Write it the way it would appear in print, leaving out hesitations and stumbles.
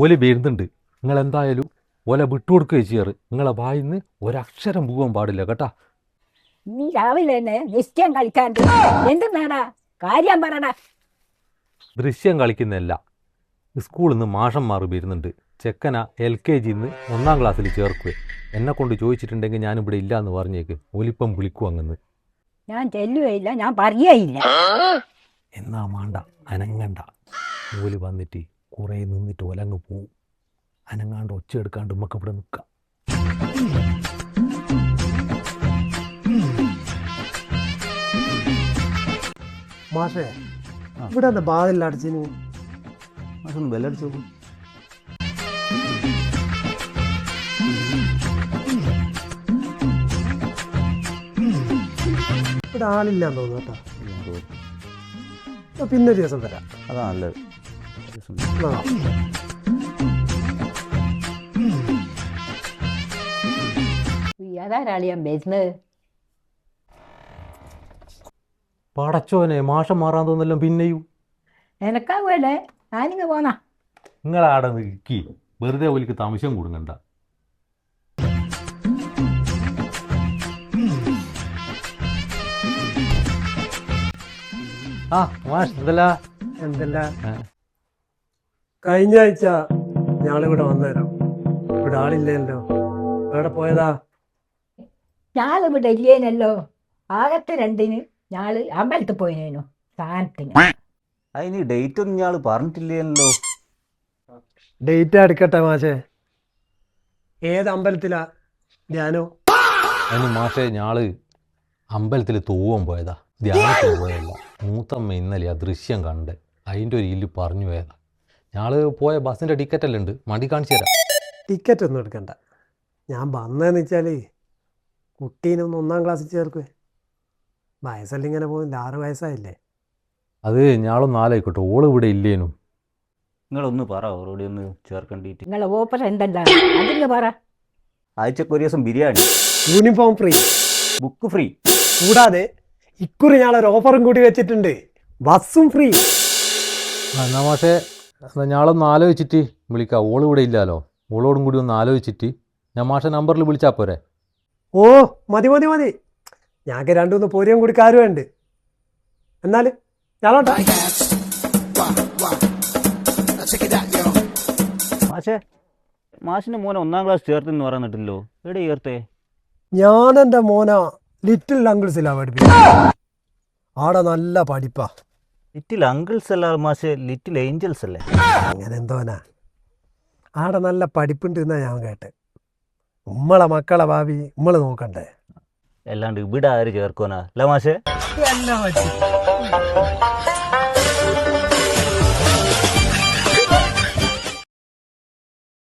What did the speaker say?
ഓല് വരുന്നുണ്ട്. നിങ്ങൾ എന്തായാലും ഓല വിട്ടുകൊടുക്കുകയും ചെയ്യാറ്. നിങ്ങളെ വായിന്ന് ഒരക്ഷരം പോകാൻ പാടില്ല കേട്ടാ. നീ രാവിലെ തന്നെ നിശ്ചയം കളിക്കാണ്ട് എന്തെന്നാടാ കാര്യം പറടാ. ദൃശ്യം കളിക്കുന്നതല്ല, സ്കൂളിൽ നിന്ന് മാഷന്മാർ വരുന്നുണ്ട്. ചെക്കന LKG-ന്ന് 1ാം ക്ലാസ്സിൽ ചേർക്കുക. എന്നെ കൊണ്ട് ചോദിച്ചിട്ടുണ്ടെങ്കിൽ ഞാനിവിടെ ഇല്ല എന്ന് പറഞ്ഞേക്ക്. ഓലിപ്പം വിളിക്കും അങ്ങന്ന്. ഞാൻ ചെല്ലുകയില്ല, ഞാൻ പറയുകയില്ല. എന്നാ മാണ്ട, അനങ്ങണ്ട. ഓല് വന്നിട്ട് കുറേ നിന്നിട്ട് ഒലങ്ങ് പോവും. അനങ്ങാണ്ട് ഒച്ച എടുക്കാണ്ട് നമുക്ക് ഇവിടെ നിൽക്കാം. മാഷേ, ഇവിടെ എന്താ ബാധില്ല അടച്ചിന്? മാഷൊന്ന് ബെല്ലടിച്ചു നോക്കും. ഇവിടെ ആളില്ലാന്ന് തോന്നുന്നു കേട്ടോ. പിന്നെ ഒരു ദിവസം തരാം. അതാ നല്ലത്. അതാരാളിയാ വരുന്നത്? പടച്ചോനെ, മാഷം മാറാൻ തോന്നല്ലോ. പിന്നെയും എനക്കാവല്ലേ, ഞാനിങ്ങ് പോന്നാ. നിങ്ങളാടെ നിൽക്കി വെറുതെ ഓലിക്ക് താമസം കൊടുങ്ങണ്ട. ആ മാഷ് എന്തല്ല എന്തല്ല, കഴിഞ്ഞ ആഴ്ച ഞാളിവിടെ വന്നുതരാം. ഇവിടെ ആളില്ലല്ലോ. എവിടെ പോയതാ? ഞാളിവിടെ ഇല്ലേനല്ലോ. ആകത്തെ 2-ന് ഞാള് അമ്പലത്തിൽ പോയിനേനു സാധനത്തിന്. അതിന് ഡേറ്റ് ഒന്നും ഇയാൾ പറഞ്ഞിട്ടില്ലല്ലോ. ഡേറ്റ് എടുക്കട്ടെ മാഷേ. ഏത് അമ്പലത്തിലാ ധ്യാനോ? അതിന് മാഷേ ഞാള് അമ്പലത്തിൽ തൂവൻ പോയതാ, ധ്യാനത്തിന് പോയതല്ല. മൂത്തമ്മ ഇന്നലെ ആ ദൃശ്യം കണ്ട് അതിൻ്റെ ഒരു ഇല്ല് പറഞ്ഞു പോയതാ. ഞാള് പോയ ബസ്സിൻ്റെ ടിക്കറ്റെല്ലാം ഉണ്ട്, മടി കാണിച്ചു തരാം. ടിക്കറ്റ് ഒന്നും എടുക്കണ്ട. ഞാൻ വന്നതെന്ന് വെച്ചാൽ കുട്ടീനൊന്ന് 1ാം ക്ലാസ്സിൽ ചേർക്കുവേ. വയസ്സല്ല ഇങ്ങനെ പോകുന്നില്ല, 6 വയസ്സായില്ലേ. അത് ഞാളൊന്ന് ആലോചിക്കട്ടെ. ഓള് ഇവിടെ ഇല്ലേനു. നിങ്ങളൊന്ന് പറ, ഓൾറെഡി ഒന്ന് ചേർക്കണ്ടിട്ട്. നിങ്ങളെ ഓപ്പറ എന്തെല്ലാം അതിന് പറ. ആഴ്ചക്ക് ഒരു ദിവസം biryani, uniform free, book free, കൂടാതെ ഇക്കുറി ഞാളൊരു ഓഫറും കൂടി വെച്ചിട്ടുണ്ട്, ബസ്സും ഫ്രീ. എന്നാ മാഷേ, എന്നാ ഞാളൊന്ന് ആലോചിച്ചിട്ട് വിളിക്കാം. ഓള് ഇവിടെ ഇല്ലല്ലോ. ഓളോടും കൂടി ഒന്ന് ആലോചിച്ചിട്ട് ഞാൻ മാഷ നമ്പറിൽ വിളിച്ചാൽ പോരെ? ഓ മതി മതി മതി. ഞങ്ങൾക്ക് 2-3 പൊരിയും കൂടി കാര്യമുണ്ട്. എന്നാൽ ഞാളോട്ടാ. മാഷേ, മാഷിന്റെ മോനെ 1ാം ക്ലാസ് ചേർത്തെന്ന് പറയുന്നിട്ടില്ലോ. എവിടെ ചേർത്തേ? ഞാനെൻ്റെ മോന ലിറ്റിൽ അങ്കിൾസിലാ പഠിപ്പിക്കുന്നത്. ആടെ നല്ല പഠിപ്പാ. ലിറ്റിൽ അങ്കിൾസ് അല്ല മാഷേ, ലിറ്റിൽ ഏഞ്ചൽസ് അല്ലേ? അങ്ങനെ എന്തോനാ. ആടെ നല്ല പഠിപ്പുണ്ട് എന്നാ ഞാൻ കേട്ടെ. നമ്മളെ മക്കളെ ഭാവി നമ്മൾ നോക്കണ്ടേ. അല്ലാണ്ട് ഇവിടെ ആര് ചേർക്കോനാ അല്ല മാഷേ? എല്ലാം പറ്റി.